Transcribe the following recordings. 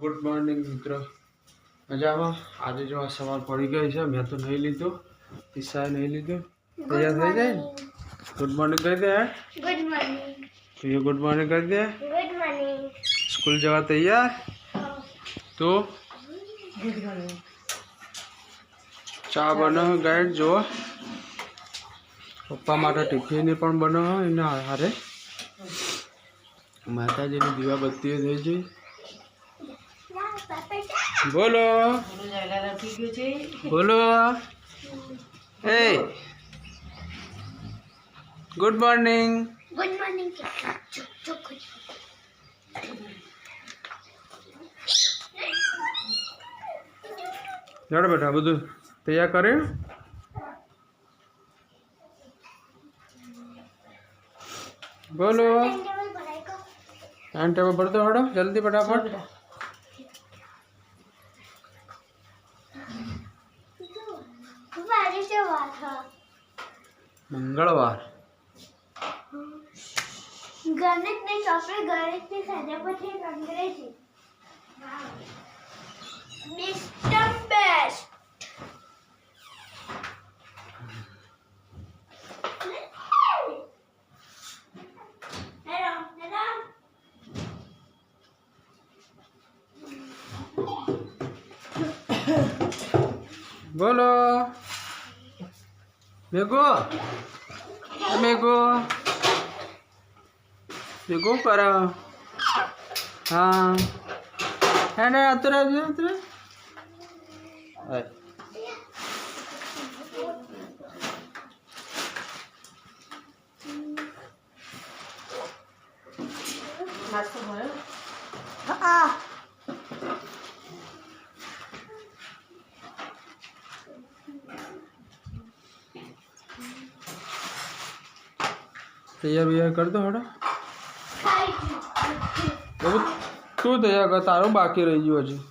Good morning મિત્રો, મજામાં? આજે જો આ સવાર પડી ગઈ છે. મેં તો નહીં લીધું, ઈશાએ નહીં લીધું. તૈયાર થઈ જાય ને? ગુડ મોર્નિંગ કરી દે. Good morning. તું ગુડ મોર્નિંગ કરી દે. Good morning. સ્કૂલ જવા તૈયાર? તો ગુડ મોર્નિંગ. ચા બનાવો ગાઈડ. જો પપ્પા માટે ટિફિન પણ બનાવો. એના હારે માતાજીની દીવાબત્તીઓ થઈ ગઈ. બોલો બોલો. એ ગુડ મોર્નિંગ. Good morning. જાડો બેટા, બધું તૈયાર કર્યું? બોલો. ટાઈમ ટેબલ ભરતો હડો જલ્દી ફટાફટ. મંગળવાર. ગણિતની ચોપડી ગણિતની સજા પછી અંગ્રેજી. Mister best. બોલો. મેઘો મેઘો મેઘો કરો. હા હે ને અત્યારે તૈયાર બૈયાર કર દો હડો. તું તૈયાર કર, તારું બાકી રહી ગયું હજી.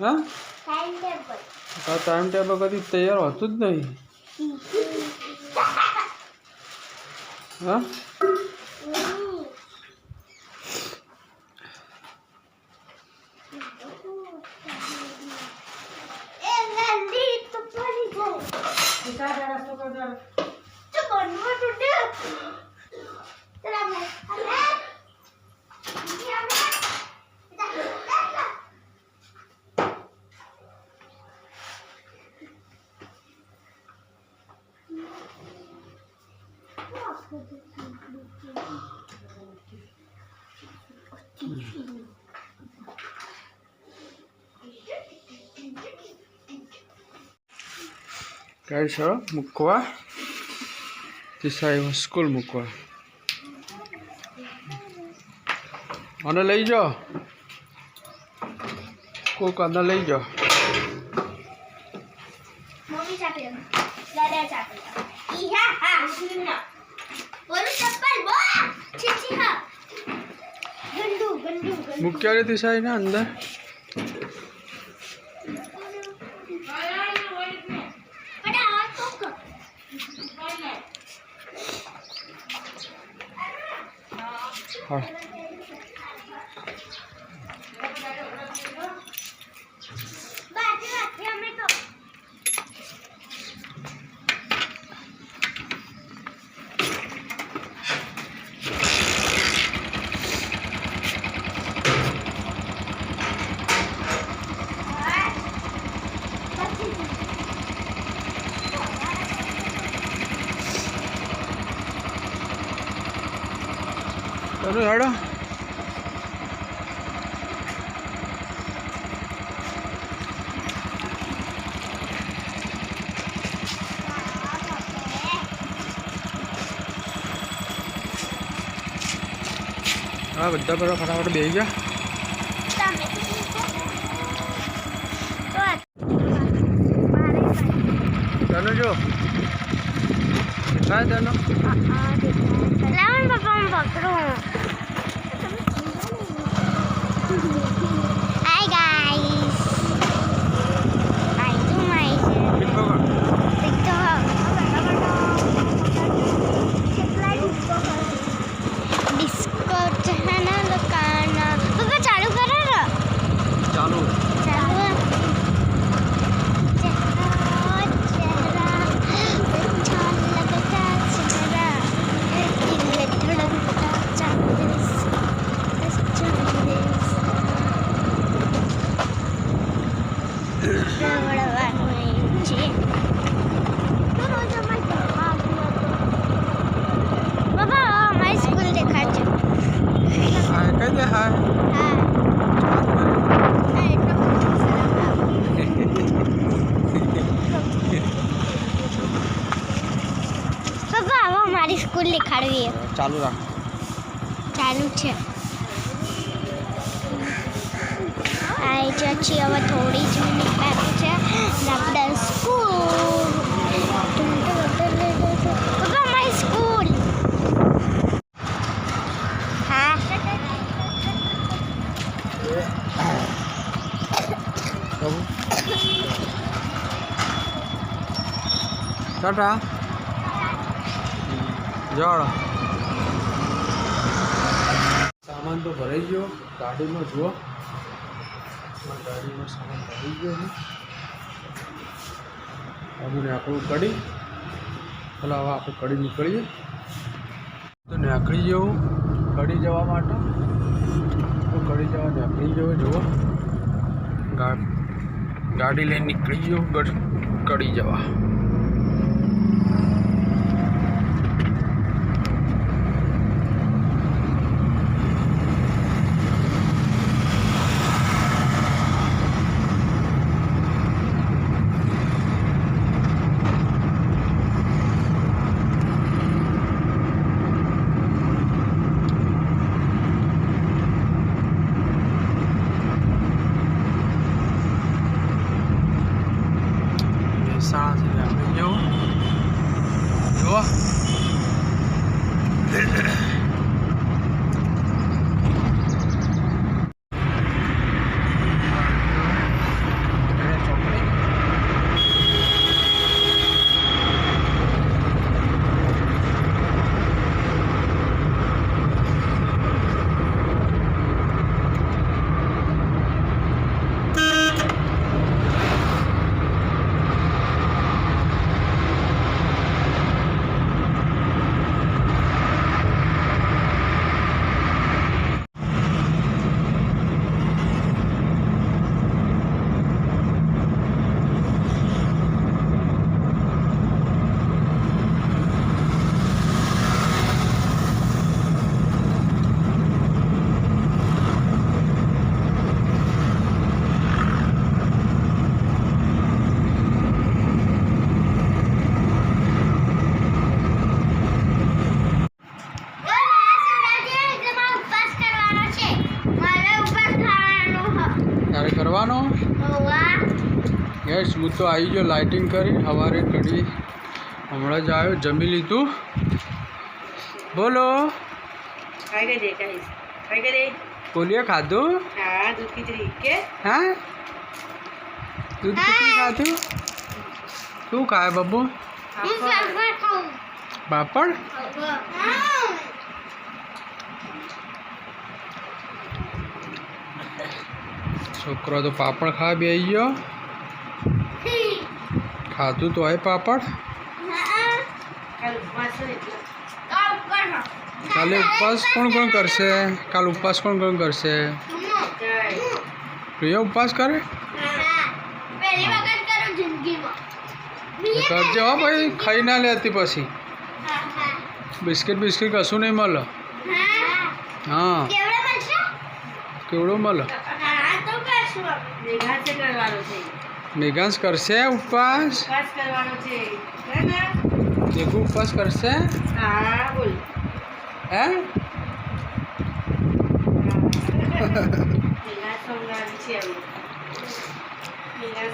હા, ટાઈમ ટેબલ કદી તૈયાર હોતું જ નહીં. હા, ગાડી છો મૂકવા. કિસ્સા સ્કૂલ મૂકવા. અને લઈ જાઓ, કોક અંદર લઈ જાઓ. મમ્મી ચાપી દાદા ચાપી ઈહા હા સુના બોલ ચપ્પલ બો છીછી હા ગંડુ ગંડુ મૂક્યા રે દિશાઈ ને અંદર. હા, ચલો હેડો. હા, બધા બરો ફટાફટ બેસી ગયા. ચાલો જો કાય ચાલો. લાવણ પપ્પા પકડું. Hi guys. હાય તું માય ડિસ્કો ચહેના લકાના. પપ્પા ચાલુ કરો. ચાલુ રાખ. ચાલુ છે. આ જે છે હવે થોડી જ મિનિટ બાકી છે ને આપણે સ્કૂલ. My school. હા ટાટા જળ. સામાન તો ભરાઈ ગયો ગાડીમાં. જુઓ ગાડીમાં સામાન ભરાઈ ગયો છે. આપણે આપણું કડી પેલા હવે આપણે કડી નીકળીએ તો નીકળી જવું કડી જવા માટે. તો કડી જવા નીકળી જવું. જુઓ ગાડી લઈને નીકળી ગયો કડી જવા. મહેસાણાથી આપણે જવું. જુઓ તારે કરવાનો. યસ હું તો આવી ગયો લાઇટિંગ કરી. સવારે કડી હમણાં જ આવ્યો. જમી લીધું. બોલો બોલીએ ખાધું. હા દૂધ ખીચડી ખાધું. શું ખાય બાબુ? પાપડ. છોકરો તો પાપડ ખાવા બેસી ગયો. ખાધું તો હોય પાપડ. કાલે ઉપવાસ કોણ કોણ કરશે? કાલે ઉપવાસ કોણ કોણ કરશે? પ્રિયા ઉપવાસ કરે? કરજે હો ભાઈ. ખાઈ ના લેતી પછી. બિસ્કિટ બિસ્કિટ કશું નહીં મળે. હા કેવડું મળે? મેઘાંશ કરશે ઉપવાસ. દેખું ઉપવાસ કરશે. હે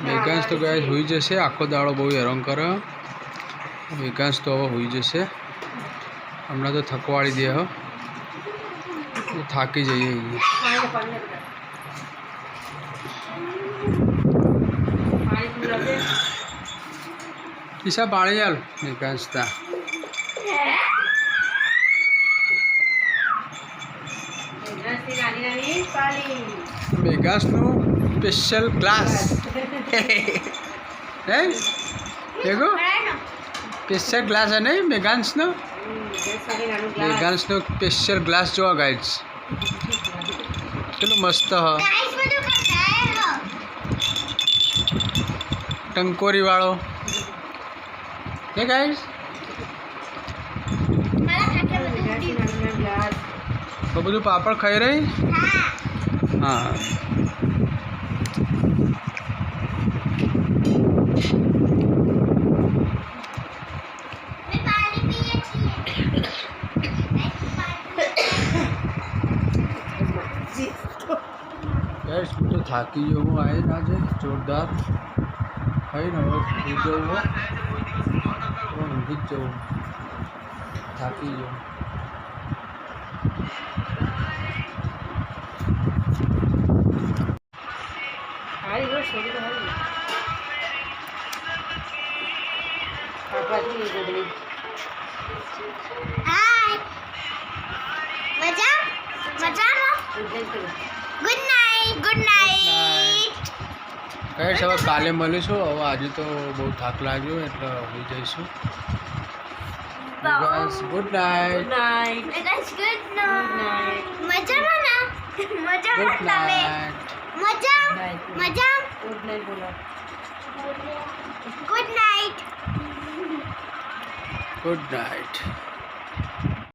મેઘાંશ તો ગાય હોઈ જશે. આખો દાડો બહુ હેરાન કરે. મેઘાંશ તો હવે હોઈ જશે. હમણાં તો થકવાડી દે. હો થાકી જઈએ. ઈશા પાણી ચાલ. મેઘાંશ તા મેઘાંશનું સ્પેશિયલ ગ્લાસ. હે દેખો સ્પેશિયલ ગ્લાસ હે નહીં મેઘાંશનો. મેઘાંશનો સ્પેશિયલ ગ્લાસ જોવા ગાઈડ્સ. કેટલું મસ્ત હ. ટંકોરી વાળો હે ગાઈડ્સ. તો બધું પાપડ ખાઈ રહી. હા થાકી ગયો હું આવીને આજે જોરદાર ખાઈને હવે ઊંઘી જવું હોય તો ઊંઘી જ જવું થાકી ગયો હાય મજા મજામાં ગુડ નાઇટ કહે છે હવે કાલે મળીશું હવે આજે તો બહુ થાક લાગ્યો એટલે હોઈ જઈશું good night guys good night મજામાં ના ગુડ મજામાં તમે નાઇટ મજા મજા ગુડ નાઇટ ગુડ નાઇટ